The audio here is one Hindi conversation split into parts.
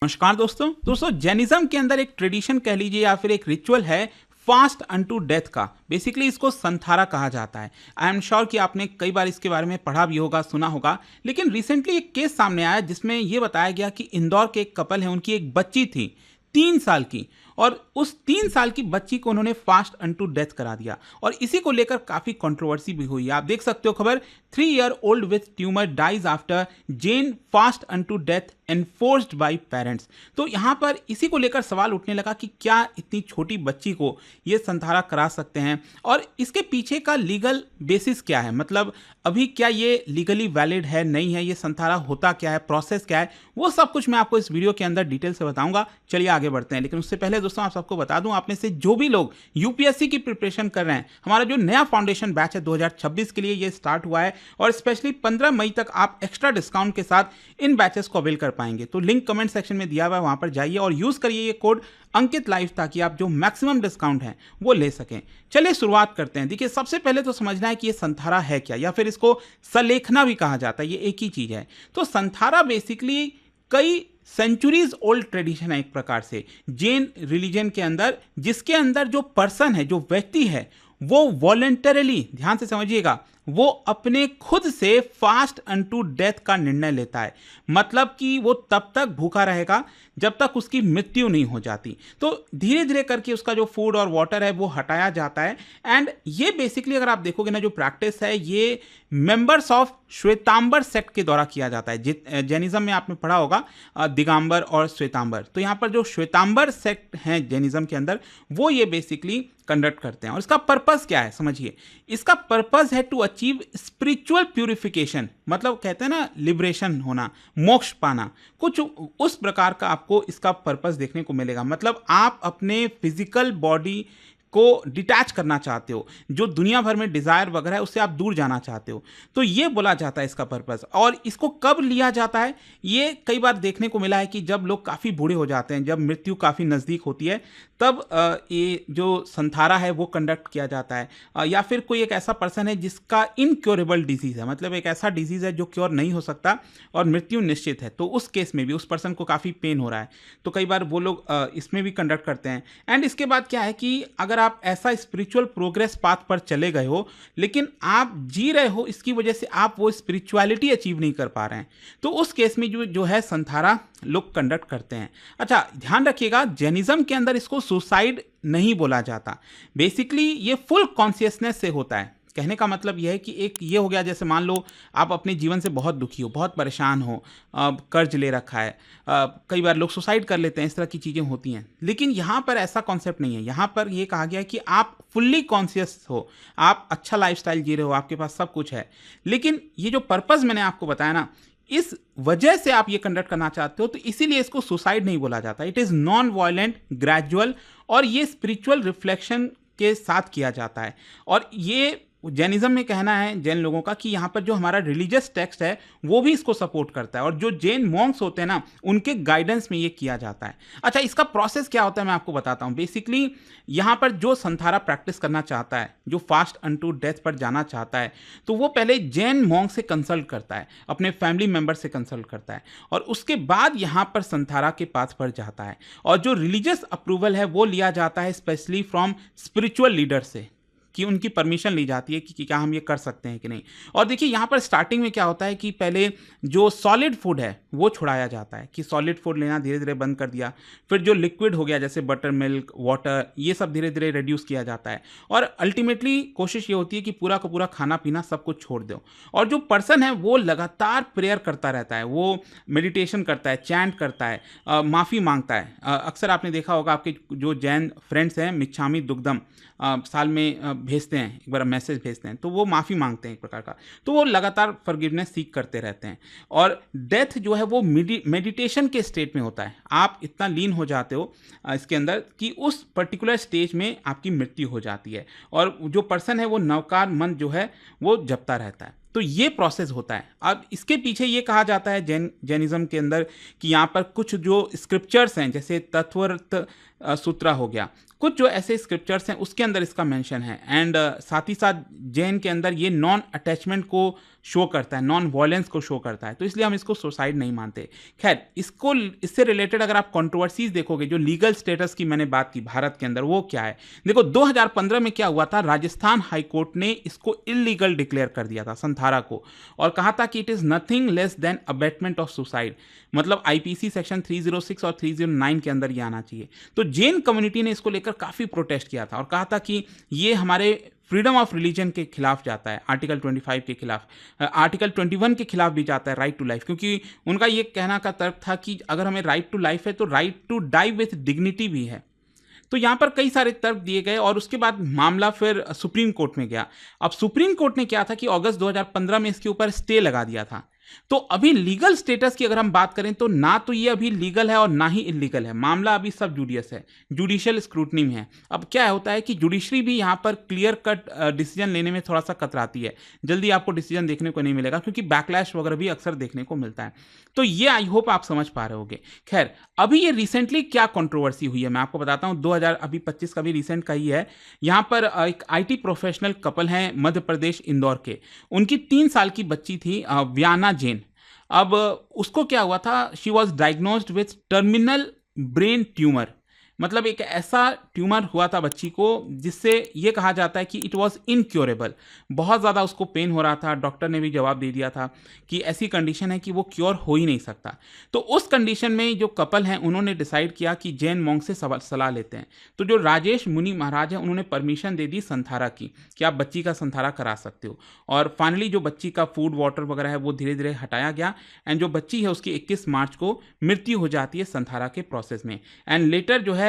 नमस्कार दोस्तों जैनिज्म के अंदर एक ट्रेडिशन कह लीजिए या फिर एक रिचुअल है फास्ट अनटू डेथ का। बेसिकली इसको संथारा कहा जाता है। आई एम श्योर कि आपने कई बार इसके बारे में पढ़ा भी होगा, सुना होगा। लेकिन रिसेंटली एक केस सामने आया जिसमें यह बताया गया कि इंदौर के एक कपल है, उनकी एक बच्ची थी 3 साल की, और उस 3 साल की बच्ची को उन्होंने फास्ट अनटू डेथ करा दिया। और इसी को लेकर काफी कंट्रोवर्सी भी हुई। आप देख सकते हो खबर, 3 year old with tumour dies after Jain fast unto death enforced by parents. तो यहां पर इसी को लेकर सवाल उठने लगा कि क्या इतनी छोटी बच्ची को ये संथारा करा सकते हैं, और इसके पीछे का लीगल बेसिस क्या है। मतलब अभी क्या ये लीगली वैलिड है, नहीं है, ये संथारा होता क्या है, प्रोसेस क्या है, वो सब कुछ मैं आपको इस वीडियो के अंदर डिटेल से बताऊंगा। चलिए आगे बढ़ते हैं। लेकिन उससे पहले दोस्तों आप सबको बता दूं, आप में से जो भी लोग यूपीएससी की प्रिपरेशन कर रहे हैं, हमारा जो नया फाउंडेशन बैच है 2026 के लिए ये स्टार्ट हुआ है, और स्पेशली 15 मई तक आप एक्स्ट्रा डिस्काउंट के साथ इन बैचेस को अवेल कर पाएंगे। तो लिंक कमेंट सेक्शन में दिया हुआ है, वहां पर जाइए और यूज करिए ये कोड अंकित लाइव, ताकि आप जो मैक्सिमम डिस्काउंट है वो ले सकें। चलिए शुरुआत करते हैं। देखिए, सबसे पहले तो समझना है कि ये संथारा है क्या, या फिर इसको सलेखना भी कहा जाता है, ये एक ही चीज है। तो संथारा बेसिकली कई सेंचुरीज ओल्ड ट्रेडिशन है एक प्रकार से जैन रिलीजन के अंदर, जिसके अंदर जो पर्सन है, जो व्यक्ति है, वो वॉलेंटरली, ध्यान से समझिएगा, वो अपने खुद से फास्ट अनटू डेथ का निर्णय लेता है। मतलब कि वो तब तक भूखा रहेगा जब तक उसकी मृत्यु नहीं हो जाती। तो धीरे धीरे करके उसका जो फूड और वाटर है वो हटाया जाता है। एंड ये बेसिकली अगर आप देखोगे ना, जो प्रैक्टिस है ये मेंबर्स ऑफ श्वेतांबर सेक्ट के द्वारा किया जाता है। जैनिज्म में आपने पढ़ा होगा दिगंबर और श्वेतांबर। तो यहाँ पर जो श्वेतांबर सेक्ट हैं जैनिज्म के अंदर, वो ये बेसिकली कंडक्ट करते हैं। और इसका पर्पस क्या है समझिए, इसका पर्पस है टू अचीव स्पिरिचुअल प्यूरिफिकेशन। मतलब कहते हैं ना, लिबरेशन होना, मोक्ष पाना, कुछ उस प्रकार का आपको इसका पर्पस देखने को मिलेगा। मतलब आप अपने फिजिकल बॉडी को डिटैच करना चाहते हो, जो दुनिया भर में डिजायर वगैरह है उससे आप दूर जाना चाहते हो, तो ये बोला जाता है इसका पर्पस। और इसको कब लिया जाता है, ये कई बार देखने को मिला है कि जब लोग काफ़ी बूढ़े हो जाते हैं, जब मृत्यु काफ़ी नज़दीक होती है, तब ये जो संथारा है वो कंडक्ट किया जाता है। या फिर कोई एक ऐसा पर्सन है जिसका इनक्योरेबल डिजीज़ है, मतलब एक ऐसा डिजीज़ है जो क्योर नहीं हो सकता और मृत्यु निश्चित है, तो उस केस में भी उस पर्सन को काफ़ी पेन हो रहा है, तो कई बार वो लोग इसमें भी कंडक्ट करते हैं। एंड इसके बाद क्या है कि अगर आप ऐसा स्पिरिचुअल प्रोग्रेस पाथ पर चले गए हो, लेकिन आप जी रहे हो, इसकी वजह से आप वो स्पिरिचुअलिटी अचीव नहीं कर पा रहे हैं, तो उस केस में जो है संथारा लोग कंडक्ट करते हैं। अच्छा, ध्यान रखिएगा, जैनिज्म के अंदर इसको सुसाइड नहीं बोला जाता। बेसिकली ये फुल कॉन्शियसनेस से होता है। कहने का मतलब यह है कि एक ये हो गया, जैसे मान लो आप अपने जीवन से बहुत दुखी हो, बहुत परेशान हो, कर्ज ले रखा है, कई बार लोग सुसाइड कर लेते हैं, इस तरह की चीज़ें होती हैं। लेकिन यहाँ पर ऐसा कॉन्सेप्ट नहीं है। यहाँ पर ये कहा गया है कि आप फुल्ली कॉन्शियस हो, आप अच्छा लाइफस्टाइल जी रहे हो, आपके पास सब कुछ है, लेकिन ये जो पर्पज़ मैंने आपको बताया ना, इस वजह से आप ये कंडक्ट करना चाहते हो, तो इसीलिए इसको सुसाइड नहीं बोला जाता। It is non violent, gradual, और ये स्पिरिचुअल रिफ्लेक्शन के साथ किया जाता है। और ये जैनिज्म में कहना है जैन लोगों का कि यहाँ पर जो हमारा रिलीजियस टेक्स्ट है वो भी इसको सपोर्ट करता है, और जो जैन मॉन्क्स होते हैं ना, उनके गाइडेंस में ये किया जाता है। अच्छा, इसका प्रोसेस क्या होता है मैं आपको बताता हूँ। बेसिकली यहाँ पर जो संथारा प्रैक्टिस करना चाहता है, जो फास्ट अनटू डेथ पर जाना चाहता है, तो वो पहले जैन मॉन्क से कंसल्ट करता है, अपने फैमिली मेम्बर से कंसल्ट करता है, और उसके बाद यहाँ पर संथारा के पाथ पर जाता है। और जो रिलीजियस अप्रूवल है वो लिया जाता है स्पेशली फ्रॉम स्पिरिचुअल लीडर से, कि उनकी परमिशन ली जाती है कि क्या हम ये कर सकते हैं कि नहीं। और देखिए, यहाँ पर स्टार्टिंग में क्या होता है कि पहले जो सॉलिड फूड है वो छुड़ाया जाता है, कि सॉलिड फूड लेना धीरे धीरे बंद कर दिया। फिर जो लिक्विड हो गया, जैसे बटर मिल्क, वाटर, ये सब धीरे धीरे रिड्यूस किया जाता है। और अल्टीमेटली कोशिश ये होती है कि पूरा का पूरा खाना पीना सब कुछ छोड़ दो। और जो पर्सन है वो लगातार प्रेयर करता रहता है, वो मेडिटेशन करता है, चैंट करता है, माफ़ी मांगता है। अक्सर आपने देखा होगा, आपके जो जैन फ्रेंड्स हैं, मिच्छामी दुग्धम साल में भेजते हैं, एक बार मैसेज भेजते हैं, तो वो माफ़ी मांगते हैं एक प्रकार का। तो वो लगातार फॉरगिवनेस सीख करते रहते हैं। और डेथ जो है वो मेडिटेशन के स्टेट में होता है। आप इतना लीन हो जाते हो इसके अंदर कि उस पर्टिकुलर स्टेज में आपकी मृत्यु हो जाती है, और जो पर्सन है वो नवकार मन जो है वो जपता रहता है। तो ये प्रोसेस होता है। अब इसके पीछे ये कहा जाता है जैनिज्म के अंदर कि यहाँ पर कुछ जो स्क्रिप्चर्स हैं, जैसे तत्वरत सूत्रा हो गया, कुछ जो ऐसे स्क्रिप्चर्स हैं उसके अंदर इसका मेंशन है। एंड साथ ही साथ जैन के अंदर ये नॉन अटैचमेंट को शो करता है, नॉन वायलेंस को शो करता है, तो इसलिए हम इसको सुसाइड नहीं मानते। खैर, इससे रिलेटेड अगर आप कंट्रोवर्सीज देखोगे, जो लीगल स्टेटस की मैंने बात की भारत के अंदर, वो क्या है? देखो, 2015 में क्या हुआ था, राजस्थान हाई कोर्ट ने इसको इलीगल डिक्लेयर कर दिया था संथारा को, और कहा था कि it is nothing less than abetment of suicide, मतलब आईपीसी सेक्शन 306 और 309 के अंदर ये आना चाहिए। तो जैन कम्युनिटी ने इसको लेकर काफी प्रोटेस्ट किया था और कहा था कि ये हमारे फ्रीडम ऑफ रिलीजन के खिलाफ जाता है, आर्टिकल 25 के खिलाफ, आर्टिकल 21 के खिलाफ भी जाता है, राइट टू लाइफ, क्योंकि उनका ये कहना का तर्क था कि अगर हमें राइट टू लाइफ है तो right to die with dignity भी है। तो यहाँ पर कई सारे तर्क दिए गए और उसके बाद मामला फिर सुप्रीम कोर्ट में गया। अब सुप्रीम कोर्ट ने क्या था कि अगस्त 2015 में इसके ऊपर स्टे लगा दिया था। तो अभी लीगल स्टेटस की अगर हम बात करें तो ना तो ये अभी लीगल है और ना ही इलीगल है, मामला अभी सब जुडियस है, जुडिशियल स्क्रूटनी में है। अब क्या होता है कि जुडिशरी भी यहाँ पर क्लियर कट डिसीजन लेने में थोड़ा सा कतराती है, जल्दी आपको डिसीजन देखने को नहीं मिलेगा क्योंकि बैकलैश वगैरह भी अक्सर देखने को मिलता है। तो ये आई होप आप समझ पा रहे होगे। खैर, अभी ये रिसेंटली क्या कंट्रोवर्सी हुई है मैं आपको बताता हूँ, 2025 का भी रिसेंट का ही है। यहाँ पर एक आईटी प्रोफेशनल कपल हैं मध्य प्रदेश इंदौर के, उनकी 3 साल की बच्ची थी व्याना जैन। अब उसको क्या हुआ था, she was diagnosed with terminal brain tumour, मतलब एक ऐसा ट्यूमर हुआ था बच्ची को जिससे ये कहा जाता है कि इट वॉज इनक्योरेबल। बहुत ज़्यादा उसको पेन हो रहा था, डॉक्टर ने भी जवाब दे दिया था कि ऐसी कंडीशन है कि वो क्योर हो ही नहीं सकता। तो उस कंडीशन में जो कपल हैं उन्होंने डिसाइड किया कि जैन मॉन्क से सलाह लेते हैं। तो जो राजेश मुनि महाराज हैं उन्होंने परमिशन दे दी संथारा की कि आप बच्ची का संथारा करा सकते हो। और फाइनली जो बच्ची का फूड वाटर वगैरह है वो धीरे धीरे हटाया गया एंड जो बच्ची है उसकी 21 मार्च को मृत्यु हो जाती है संथारा के प्रोसेस में। एंड लेटर जो है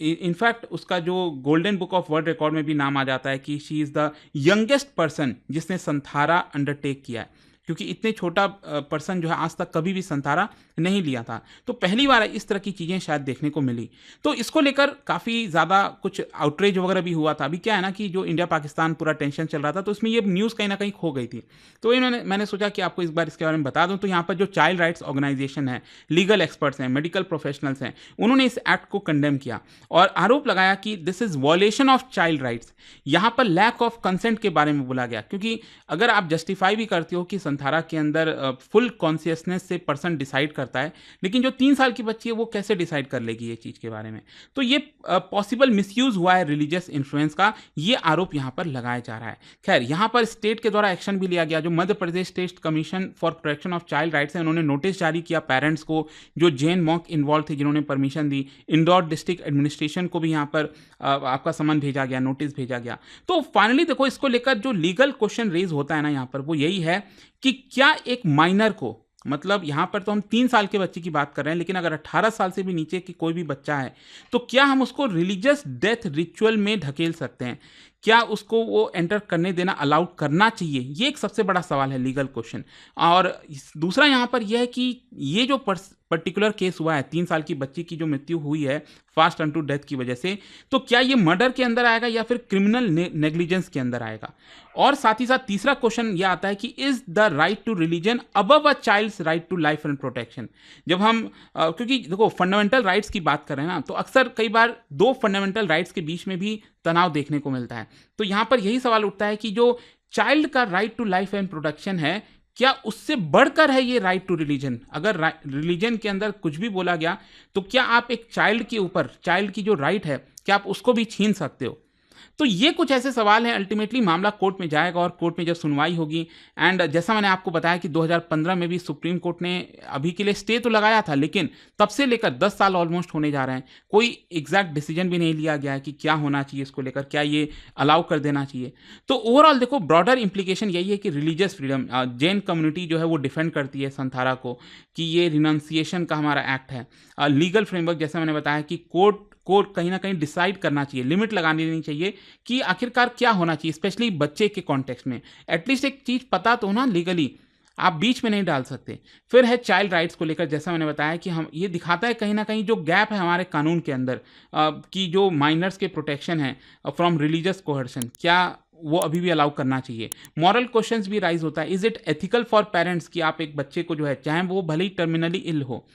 इनफैक्ट उसका जो golden book of world record में भी नाम आ जाता है कि she is the youngest person जिसने संथारा अंडरटेक किया है, क्योंकि इतने छोटा पर्सन जो है आज तक कभी भी संथारा नहीं लिया था। तो पहली बार इस तरह की चीज़ें शायद देखने को मिली। तो इसको लेकर काफ़ी ज़्यादा कुछ आउटरेज वगैरह भी हुआ था। अभी क्या है ना कि जो इंडिया पाकिस्तान पूरा टेंशन चल रहा था तो इसमें ये न्यूज़ कहीं ना कहीं खो गई थी। तो मैंने सोचा कि आपको इस बार इसके बारे में बता दूं। तो यहाँ पर जो चाइल्ड राइट्स ऑर्गेनाइजेशन है, लीगल एक्सपर्ट्स हैं, मेडिकल प्रोफेशनल्स हैं, उन्होंने इस एक्ट को कंडेम किया और आरोप लगाया कि this is violation of child rights. यहाँ पर लैक ऑफ कंसेंट के बारे में बोला गया, क्योंकि अगर आप जस्टिफाई भी करते हो कि संथारा के अंदर फुल कॉन्शियसनेस से पर्सन डिसाइड करता है, लेकिन जो 3 साल की बच्ची है वो कैसे डिसाइड कर लेगी ये चीज़ के बारे में। तो ये पॉसिबल मिसयूज हुआ है रिलीजियस इन्फ्लुएंस का, ये आरोप यहाँ पर लगाया जा रहा है। खैर, यहाँ पर स्टेट के द्वारा एक्शन भी लिया गया। जो Madhya Pradesh state commission for protection of child rights है, उन्होंने नोटिस जारी किया पेरेंट्स को जो जैन मॉन्क इन्वॉल्व थे जिन्होंने परमिशन दी। इंदौर डिस्ट्रिक्ट एडमिनिस्ट्रेशन को भी यहाँ पर आपका समन भेजा गया, नोटिस भेजा गया। तो फाइनली देखो, इसको लेकर जो लीगल क्वेश्चन रेज होता है ना यहाँ पर, वो यही है कि क्या एक माइनर को, मतलब यहां पर तो हम 3 साल के बच्चे की बात कर रहे हैं, लेकिन अगर 18 साल से भी नीचे की कोई भी बच्चा है तो क्या हम उसको रिलीजियस डेथ रिचुअल में धकेल सकते हैं? क्या उसको वो एंटर करने देना अलाउड करना चाहिए? ये एक सबसे बड़ा सवाल है, लीगल क्वेश्चन। और दूसरा यहाँ पर यह है कि ये जो पर्टिकुलर केस हुआ है, 3 साल की बच्ची की जो मृत्यु हुई है फास्ट अनटू डेथ की वजह से, तो क्या ये मर्डर के अंदर आएगा या फिर क्रिमिनल नेग्लिजेंस के अंदर आएगा? और साथ ही साथ तीसरा क्वेश्चन यह आता है कि is the right to religion above a child's right to life and protection? जब हम क्योंकि देखो फंडामेंटल राइट्स की बात कर रहे हैं ना, तो अक्सर कई बार 2 फंडामेंटल राइट्स के बीच में भी तनाव देखने को मिलता है। तो यहां पर यही सवाल उठता है कि जो चाइल्ड का right to life and protection है, क्या उससे बढ़कर है ये राइट टू रिलीजन? अगर रिलीजन के अंदर कुछ भी बोला गया तो क्या आप एक चाइल्ड के ऊपर, चाइल्ड की जो राइट है, क्या आप उसको भी छीन सकते हो? तो ये कुछ ऐसे सवाल हैं। अल्टीमेटली मामला कोर्ट में जाएगा और कोर्ट में जब सुनवाई होगी, एंड जैसा मैंने आपको बताया कि 2015 में भी सुप्रीम कोर्ट ने अभी के लिए स्टे तो लगाया था, लेकिन तब से लेकर 10 साल ऑलमोस्ट होने जा रहे हैं, कोई एग्जैक्ट डिसीजन भी नहीं लिया गया है कि क्या होना चाहिए इसको लेकर, क्या ये अलाउ कर देना चाहिए। तो ओवरऑल देखो, ब्रॉडर इंप्लीकेशन यही है कि रिलीजियस फ्रीडम, जैन कम्युनिटी जो है वो डिफेंड करती है संथारा को कि ये रिनाउंसिएशन का हमारा एक्ट है। लीगल फ्रेमवर्क जैसा मैंने बताया कि कोर्ट को कहीं ना कहीं डिसाइड करना चाहिए, लिमिट लगानी देनी चाहिए कि आखिरकार क्या होना चाहिए, स्पेशली बच्चे के कॉन्टेक्स्ट में। एटलीस्ट एक चीज़ पता तो ना लीगली, आप बीच में नहीं डाल सकते। फिर है चाइल्ड राइट्स को लेकर, जैसा मैंने बताया कि हम ये दिखाता है कहीं ना कहीं जो गैप है हमारे कानून के अंदर कि जो माइनर्स के प्रोटेक्शन है फ्रॉम रिलीजियस कोहर्सन, क्या वो अभी भी अलाउ करना चाहिए? मॉरल क्वेश्चंस भी राइज होता है। Is it ethical for parents कि आप एक बच्चे को जो है, चाहे वो भले ही टर्मिनली इल हो,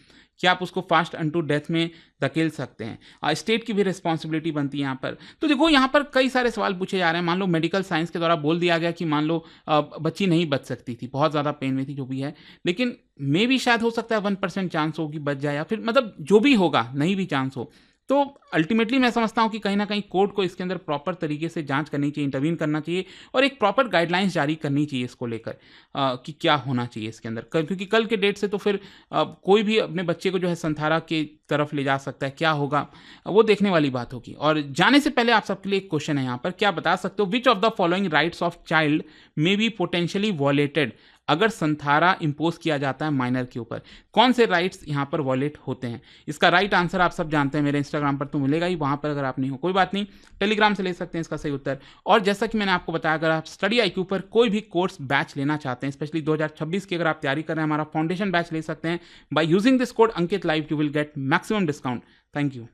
क्या आप उसको फास्ट अनटू डेथ में धकेल सकते हैं? स्टेट की भी रिस्पॉन्सिबिलिटी बनती है यहाँ पर। तो देखो यहाँ पर कई सारे सवाल पूछे जा रहे हैं। मान लो मेडिकल साइंस के द्वारा बोल दिया गया कि मान लो बच्ची नहीं बच सकती थी, बहुत ज़्यादा पेन में थी, जो भी है, लेकिन मे भी शायद हो सकता है 1% चांस हो कि बच जाए, या फिर मतलब जो भी होगा, नहीं भी चांस हो। तो अल्टीमेटली मैं समझता हूँ कि कहीं न कहीं कोर्ट को इसके अंदर प्रॉपर तरीके से जाँच करनी चाहिए, इंटरवीन करना चाहिए और एक प्रॉपर गाइडलाइंस जारी करनी चाहिए इसको लेकर, कि क्या होना चाहिए इसके अंदर। क्योंकि कल के डेट से तो फिर कोई भी अपने बच्चे को जो है संथारा की तरफ ले जा सकता है, क्या होगा वो देखने वाली बात होगी। और जाने से पहले आप सबके लिए एक क्वेश्चन है यहाँ पर, क्या बता सकते हो which of the following rights of child may be potentially वॉलेटेड अगर संथारा इंपोज किया जाता है माइनर के ऊपर? कौन से राइट्स यहाँ पर वॉलेट होते हैं? इसका राइट आंसर आप सब जानते हैं, मेरे इंस्टाग्राम पर तो मिलेगा ही, वहाँ पर अगर आप नहीं हो कोई बात नहीं, टेलीग्राम से ले सकते हैं इसका सही उत्तर। और जैसा कि मैंने आपको बताया, अगर आप स्टडी IQ पर कोई भी कोर्स बैच लेना चाहते हैं, स्पेशली 2026 की अगर आप तैयारी कर रहे हैं, हमारा फाउंडेशन बैच ले सकते हैं। By using this code Ankit live you will get maximum discount. Thank you.